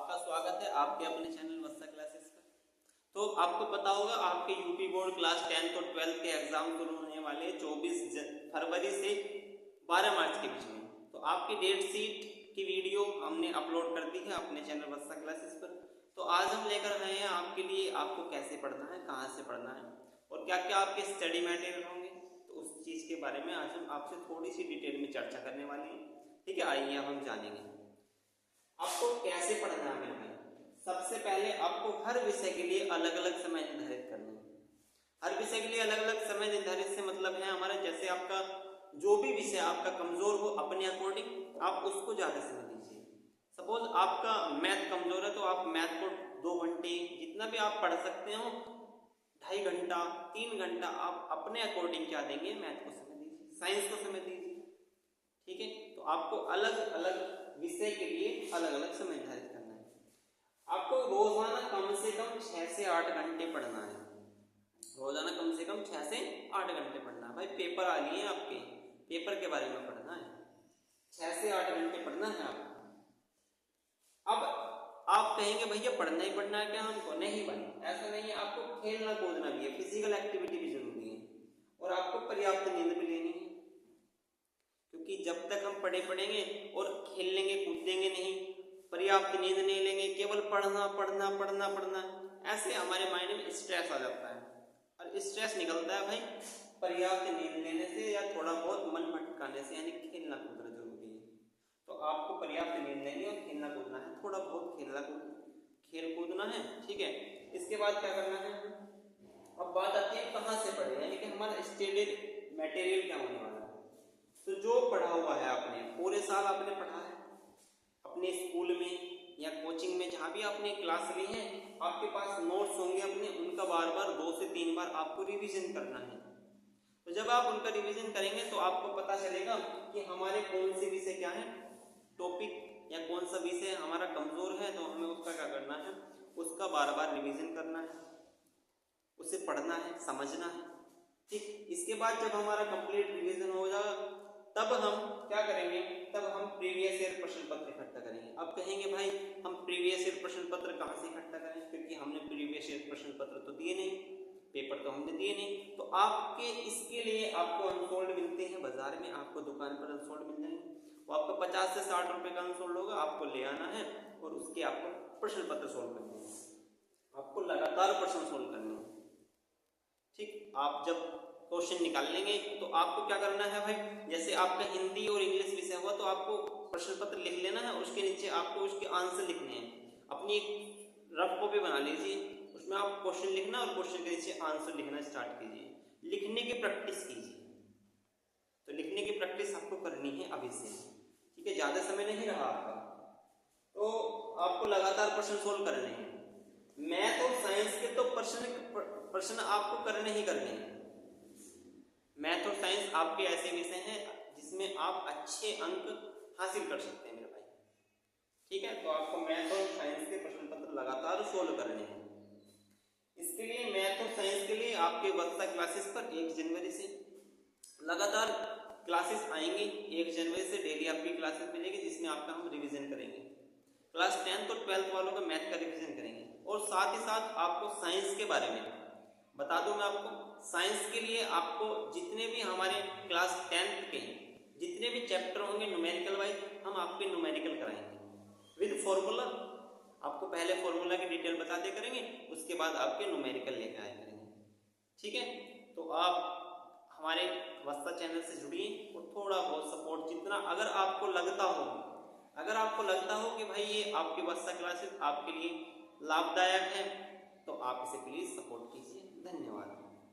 आपका स्वागत है आपके अपने चैनल वत्सा क्लासेस पर। तो आपको पता होगा आपके यूपी बोर्ड क्लास 10th और 12th के एग्जाम शुरू होने वाले 24 फरवरी से 12 मार्च के बीच में। तो आपकी डेट शीट की वीडियो हमने अपलोड कर दी है अपने चैनल वत्सा क्लासेस पर। तो आज हम लेकर आए हैं आपके लिए आपको कैसे पढ़ना है, कहाँ से पढ़ना है और क्या क्या आपके स्टडी मटेरियल होंगे। तो उस चीज़ के बारे में आज हम आपसे थोड़ी सी डिटेल में चर्चा करने वाले हैं। ठीक है, आइए अब हम जानेंगे आपको कैसे पढ़ना है। सबसे पहले आपको हर विषय के लिए अलग अलग समय निर्धारित करना है। हर विषय के लिए अलग अलग समय निर्धारित से मतलब है हमारा, जैसे आपका जो भी विषय आपका कमजोर हो अपने अकॉर्डिंग आप उसको ज्यादा समय दीजिए। सपोज आपका मैथ कमजोर है तो आप मैथ को 2 घंटे जितना भी आप पढ़ सकते हो, 2.5 घंटा 3 घंटा आप अपने अकॉर्डिंग क्या देंगे, मैथ को समय दीजिए, साइंस को समय दीजिए। ठीक है, तो आपको अलग अलग विषय के लिए अलग अलग समय निर्धारित करना है। आपको रोजाना कम से कम 6 से 8 घंटे पढ़ना है। रोजाना कम से कम 6 से 8 घंटे पढ़ना है। भाई पेपर आ लिए हैं आपके, पेपर के बारे में पढ़ना है, 6 से 8 घंटे पढ़ना है आपको। अब आप कहेंगे भैया पढ़ना ही पढ़ना है क्या हमको? नहीं भाई, ऐसा नहीं है। आपको खेलना कूदना भी है, फिजिकल एक्टिविटी भी जरूरी है और आपको पर्याप्त नींद भी लेनी है। क्योंकि जब तक हम पढ़ेंगे और खेल लेंगे कूदेंगे नहीं, पर्याप्त नींद नहीं लेंगे, केवल पढ़ना पढ़ना पढ़ना पढ़ना, ऐसे हमारे माइंड में स्ट्रेस आ जाता है। और स्ट्रेस निकलता है भाई पर्याप्त नींद लेने से या थोड़ा बहुत मन भटकाने से, यानी खेलना कूदना जरूरी है। तो आपको पर्याप्त नींद लेनी और खेलना कूदना है, थोड़ा बहुत खेल कूदना है। ठीक है, इसके बाद क्या करना है? अब बात आती है कहाँ से पढ़े, यानी कि हमारा स्टडी मटेरियल क्या होने वाला है। तो जो पढ़ा हुआ है आपने पूरे साल आपने पढ़ा है अपने स्कूल में या कोचिंग में, जहाँ भी आपने क्लास ली है, आपके पास नोट्स होंगे अपने, उनका बार बार 2 से 3 बार आपको रिवीजन करना है। तो जब आप उनका रिवीजन करेंगे तो आपको पता चलेगा कि हमारे कौन से विषय क्या है, टॉपिक या कौन सा विषय हमारा कमजोर है, तो हमें उसका क्या करना है, उसका बार बार रिवीजन करना है, उसे पढ़ना है, समझना है। ठीक, इसके बाद जब हमारा कंप्लीट रिवीजन हो जाएगा तब हम क्या करेंगे, तब हम प्रीवियस ईयर प्रश्न पत्र इकट्ठा करेंगे। अब कहेंगे भाई हम प्रीवियस ईयर प्रश्न पत्र कहाँ से इकट्ठा करें, क्योंकि हमने प्रीवियस ईयर प्रश्न पत्र तो दिए नहीं, पेपर तो हमने दिए नहीं। तो आपके इसके लिए आपको अनसोल्ड मिलते हैं बाजार में, आपको दुकान पर अनसोल्ड मिल जाएंगे। वो आपको 50 से 60 रुपए का अनसोल्ड होगा, आपको ले आना है और उसके आपको प्रश्न पत्र सोल्व करने हैं, आपको लगातार प्रश्न सोल्व करने हैं। ठीक, आप जब क्वेश्चन निकाल लेंगे तो आपको क्या करना है भाई, जैसे आपका हिंदी और इंग्लिश विषय हुआ तो आपको प्रश्न पत्र लिख लेना है, उसके नीचे आपको उसके आंसर लिखने हैं। अपनी एक रफ कॉपी बना लीजिए, उसमें आप क्वेश्चन लिखना और क्वेश्चन के नीचे आंसर लिखना स्टार्ट कीजिए। लिखने की प्रैक्टिस कीजिए। तो लिखने की प्रैक्टिस आपको करनी है अभी से। ठीक है, ज्यादा समय नहीं रहा आपका, तो आपको लगातार प्रश्न सोल्व करने हैं। मैथ और साइंस के तो प्रश्न आपको करने ही करने हैं। मैथ और साइंस आपके ऐसे विषय हैं जिसमें आप अच्छे अंक हासिल कर सकते हैं मेरे भाई। ठीक है, तो आपको मैथ और साइंस के प्रश्न पत्र लगातार सोल्व करने हैं। इसके लिए मैथ और साइंस के लिए आपके वत्सा क्लासेस पर 1 जनवरी से लगातार क्लासेस आएंगी। 1 जनवरी से डेली आपकी क्लासेस मिलेगी जिसमें आपका हम रिवीजन करेंगे। क्लास 10th और 12th वालों का मैथ का रिवीजन करेंगे और साथ ही साथ आपको साइंस के बारे में बता दूं मैं आपको। साइंस के लिए आपको जितने भी हमारे क्लास 10th के जितने भी चैप्टर होंगे न्यूमेरिकल वाइज, हम आपके न्यूमेरिकल कराएंगे विद फॉर्मूला। आपको पहले फॉर्मूला की डिटेल बता दिया करेंगे, उसके बाद आपके न्यूमेरिकल लेकर आया करेंगे। ठीक है, तो आप हमारे वत्सा चैनल से जुड़िए और थोड़ा बहुत सपोर्ट जितना अगर आपको लगता हो कि भाई ये आपके वत्सा क्लासेस आपके लिए लाभदायक है तो आप इसे प्लीज सपोर्ट कीजिए। धन्यवाद।